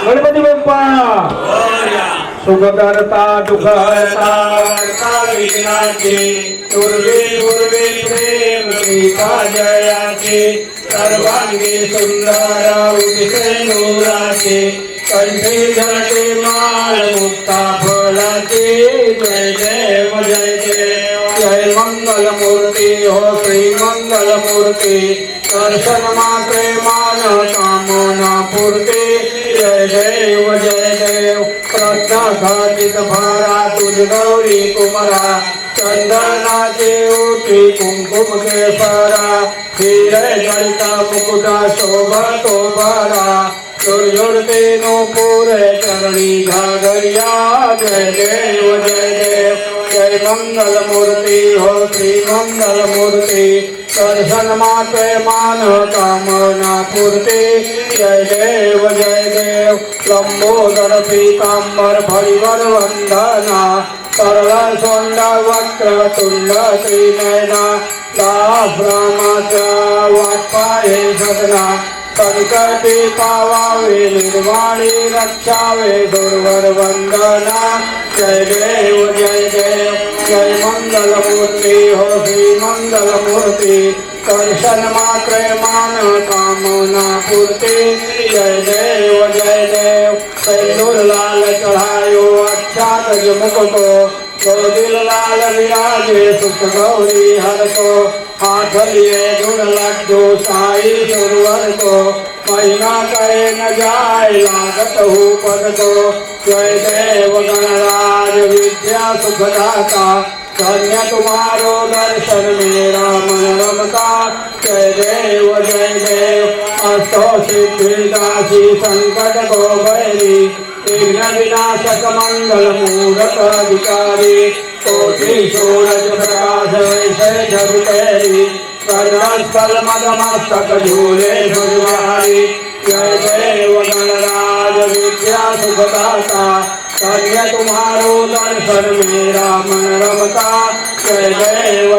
गणपती बाप्पा सुख करता दुःख हरता विघ्नाचे दुर्वे दुर्वे प्रेम कृपा जयाचे सर्वांगी सुंदर उदिते नूराचे कंठी झळके माळ मुक्ता फळाचे जय देव जय देव जय मंगल मूर्ती हो श्री मंगल मूर्ती दर्शन मात्रे मान कामना पूर्ती जय देव जय देव प्रज्ञा घातित भारा तुझ गौरी कुमरा चंदनाचे ओटी कुंकुम केसरा हिरे जळता मुकुटा शोभा तो भरा दुर्योधते नो पुरे चरणी घागरिया जय देव जय देव जय मंगल मूर्ती हो श्री मंगल मूर्ती दर्शन मात्रे मान कामना पूर्ती जय देव लंबोदर पीतांबर फळीवर वंदना सरळ सोंड वक्र तुंड त्रिनयना दास रामाचा वाटपाये सदना संकटी पावावे निर्वाणी रक्षावे दुर्वर वंदना जय देव जय मंगल मूर्ती हो श्री मंगल मूर्ती दर्शन मात्रे मान कामना पूर्ति जय देव सैनुर लाल चढ़ायो अच्छा गज मुकुट तो दिल लाल विराजे सुख गौरी हर को हाथ लिए गुण लड्डू साई सुरवर को महीना करे न जाए लागत हूँ पद को जय देव गणराज विद्या सुखदाता धन्य तुम्हारो दर्शन मेरा मन रमता जय देव अष्टो सिद्धिदासी संकट को भैरी विघ्न विनाशक मंगल मूरत अधिकारी कोटि सूरज प्रकाश वैसे झुकेरी कर्णस्थल मदमस्तक झूले सुरवारी जय देव गणराज विद्या सुखदाता धन्य तुम्हारो दर्शन मेरा मन रमता जय देव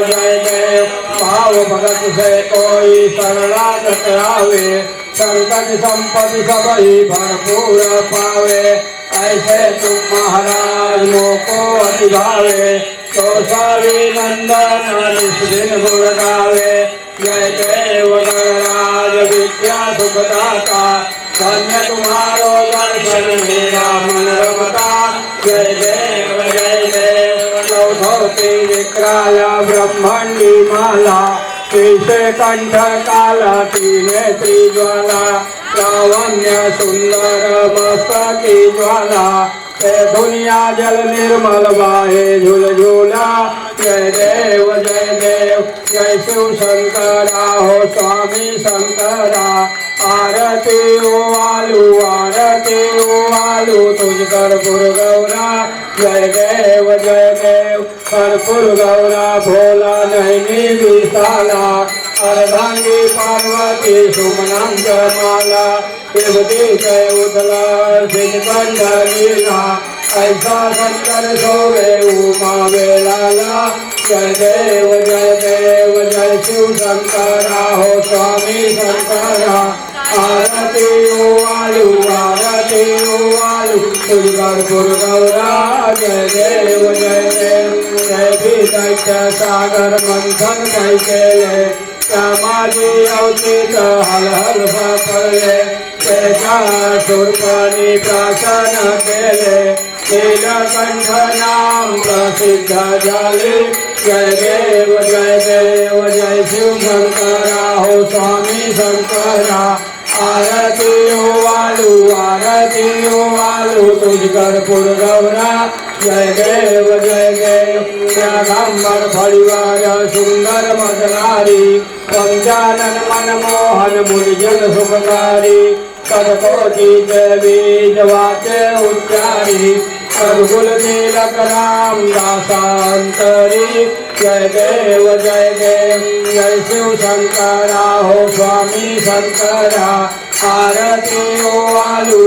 भाव भगत से कोई शरणागत आवे संकट संपत्ति सबही भरपूर पावे ऐसे तुम महाराज मोको अति भावे तो सारी नंदन निष्दिन गुण गावे जय देव गणराज विद्या सुखदाता धन्य तुम्हारो दर्शन मेरा मन रमता जय देव चौधोती विक्राल ब्रह्मंडी माला श्रीशे कंठ काला तीने त्रिज्वाला लावण्य सुंदर मस्तकी ज्वाला हे दुनिया जल निर्मल बाहे झूल झूला जय देव जय शिव शंकरा हो स्वामी शंकरा आरती ओ आलू तुझ कर्पूर गौरा जय देव कर्पूर गौरा भोला नैनी विशाला अर्धांगी पार्वती सुमनांग माला देवती जय उदला सिंह लीला ऐसा शंकर सोवे उमा वेलाला जय देव जय शिव शंकरा हो स्वामी शंकरा आरती ओ आलू तुझ कर्पूर गौरा जय देव जय भी दैत्य सागर मंथन कई केले श्यामाजी अवचित हल हल पडले त्याच्या सुरपानी प्राशन केले नीलकंठ नाम प्रसिद्ध झाले जय देव जय शिव शंकरा हो स्वामी शंकरा आरती ओ आलू तुझ कर्पूर गौरा जय देव श्यामांबर फळीवर सुंदर मदनारी पंचानन मनमोहन मुनिजन सुखकारी कदकोटी बीज वाचे उच्चारी सद्गुल नीलक राम दासांतरी जय देव जय शिव शंकरा हो स्वामी शंकरा आरती ओ आलू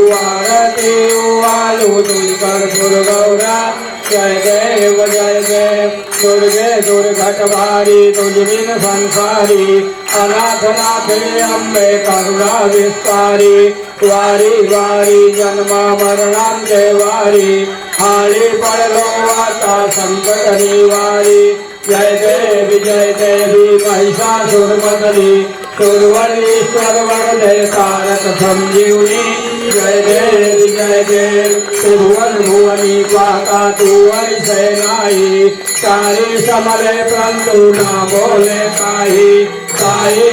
तुझ कर्पूर गौरा जय देव दुर्गे दुर्घट भारी तुझ बिन संसारी अनाथ नाथे अम्बे करुणा विस्तारी वारी वारी जन्मा मरणांचे वारी आळी पडलो आता संकट निवारी जय देवी महिषासुरमर्दिनी सुरवरीश्वर वरदे तारक संजीवनी जय देवी त्रिभुवन भुवनी पाका तू ऐसे नाही सारी समले परंतु ना बोले काही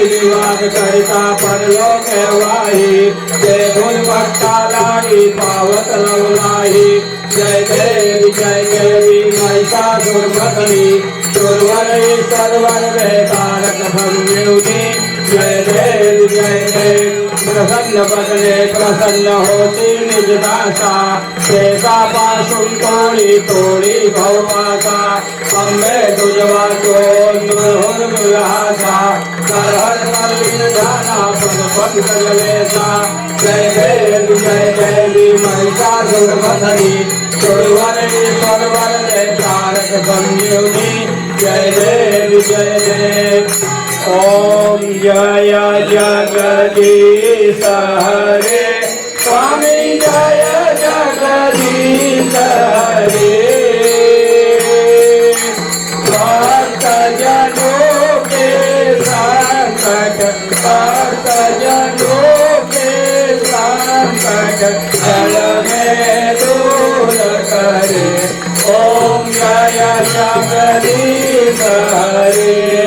विवाद करता परलोक वाही जय धुन भक्ता लागी पावत लवलाही जय देवी महिषासुरमर्दिनी सुरवरीश्वर वरदे तारक संजीवनी जय देवी प्रसन्न बदले प्रसन्न होती निज दासा शेषा पासून तोडी भवमाता अंबे तुझवा चोहासा करहर कलीन झाला पण जलेसा जय देवी महिषासुरमर्दिनी सुरवरीश्वर वरदे तारक संजीवनी जय देवी ओम जय जगदीश हरे स्वामी जय जगदीश हरे भक्त जनों के संकट भक्त जनों के संकट जल में दूर करे ओम जय जगदीश हरे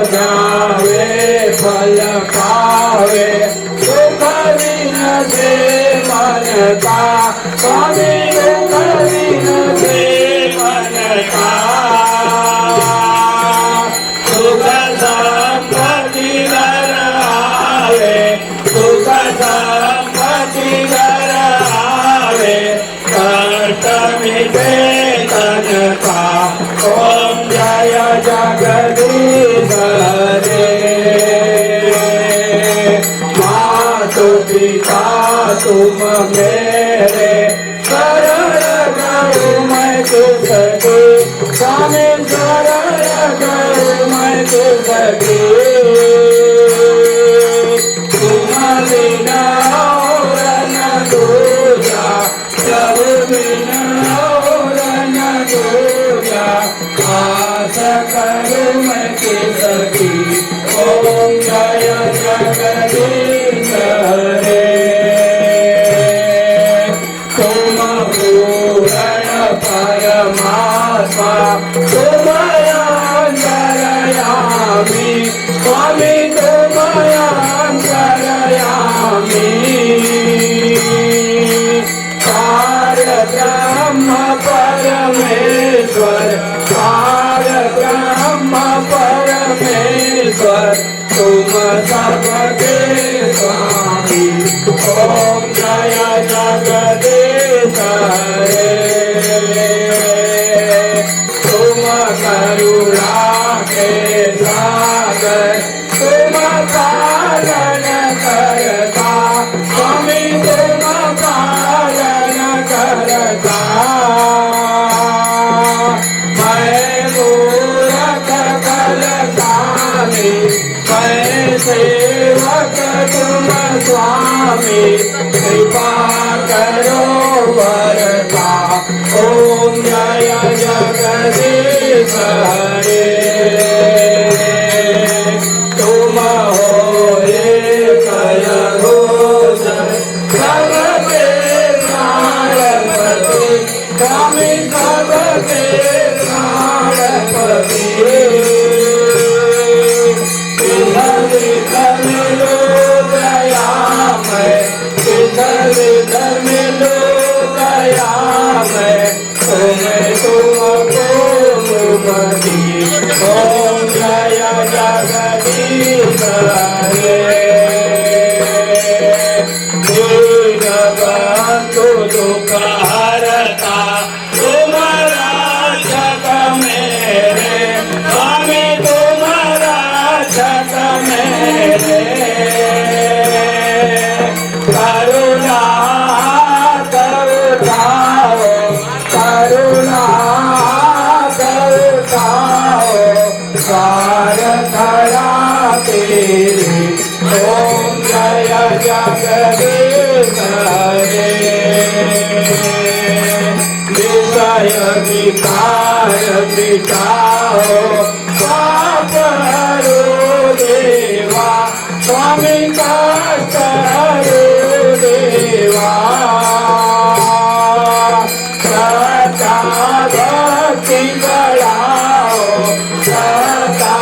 जावे फल पावे दुख दिन से मन का स्वामी दुख दिन से मन का सुख संपत्ति घर आवे सुख संपत्ति घर आवे कष्ट मिटे तन का ओम जय जगदीश हरे मातु पिता तुम मेरे शरण करूं मैं तुझको स्वामी शरण करूं मैं तुझको तुम बिना और न दूजा प्रभु बिना और न दूजा आस करूं मैं किसकी ओम जय जगदीश हरे तुम पूर्ण परमात्मा तुम अंतर्यामी स्वामी तुम अंतर्यामी ब्रह्म परमेश्वर ब्रह्म परमेश्वर तुम सबके स्वामी ओम जय जगदीश हरे तुम करुणा के सागर तुम पालन करता स्वामी तुम पालन करता मैं मूरख कलकामी मैं सेवक जगदीश रे विषय विकार मिटाओ पाप हरो देवा स्वामी कष्ट हरो देवा सदा भक्ति बढ़ाओ सदा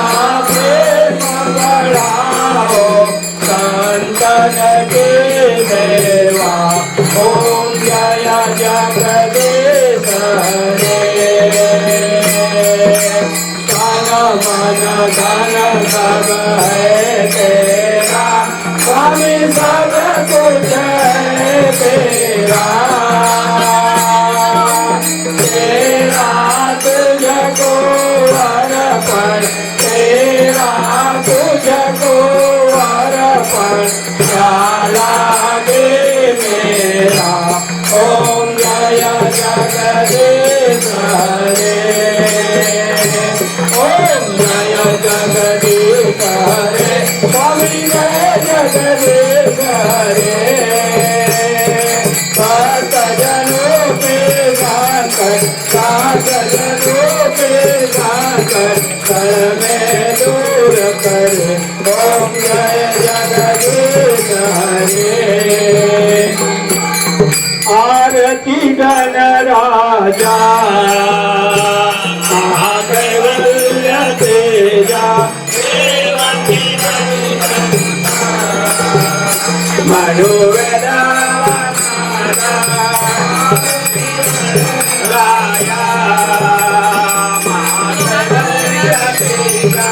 प्रेम बढ़ाओ संतन के देवा ओम जय जगदीश रे तन मन धन सब है तेरा स्वामी सब कुछ है तेरा तेरा तुझको अर्पण तेरा तुझको अर्पण क्या लागे मेरा ओम जय जगदीश रे ओम जय जगदीश रे स्वामी जय जगदीश रे भक्त जनों पे जाकर साथ जनों पे जाकर कर में दूर कर ओम जय जगदीश रे आरती गण राजा महाकैवल्य तेजा मनुवेदा राया महाकैवल्य तेजा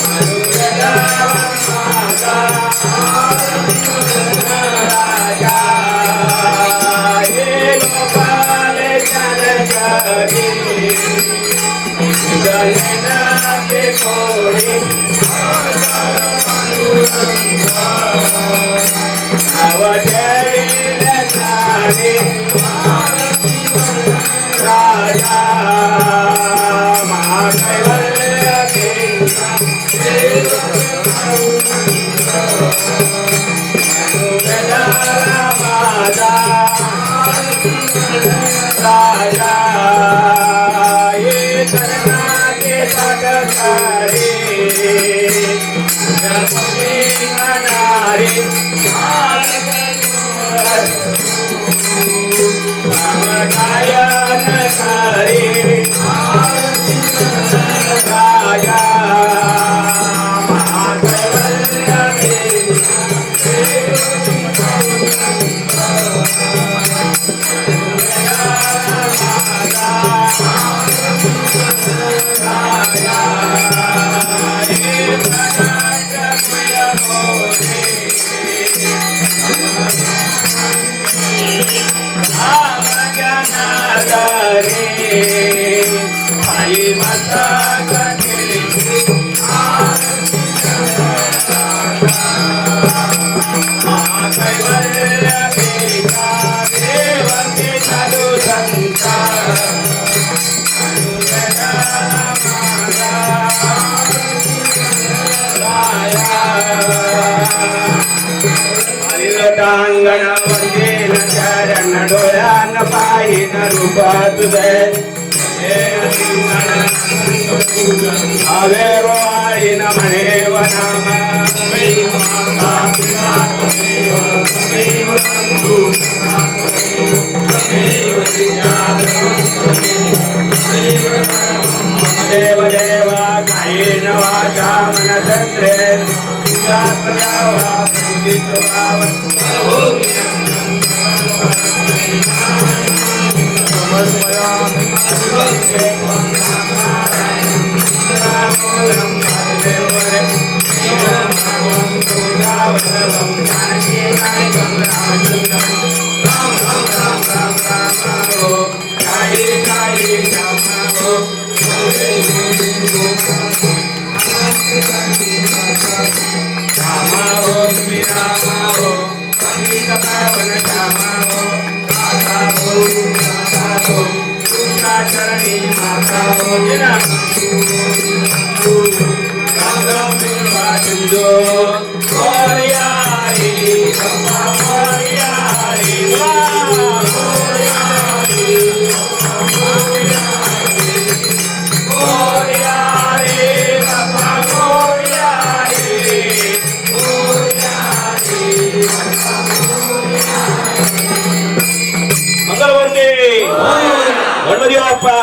मनुवेदा राजा ये गोपाल चरणी गणना के कोड़ी अवधरी लसानी राजा महाकैवल्य माता राजा ये करना के सटकारी नारी गायन सारी राजा आई माता महाकैवल्य पिता देवकी साधु संता टांगण वंदे चरण डोळ्यान पाहिन रूप तुझे अवेरो आईन म्हणे वनाम देव देवा कायेन वाचा मनसंत्रे चरणी माता गंगा बिरवा सिंधू मोरया रे बाप्पा मोरया रे मोरया रे मोरया रे बाप्पा मोरया रे मंगलमूर्ती गणपती बाप्पा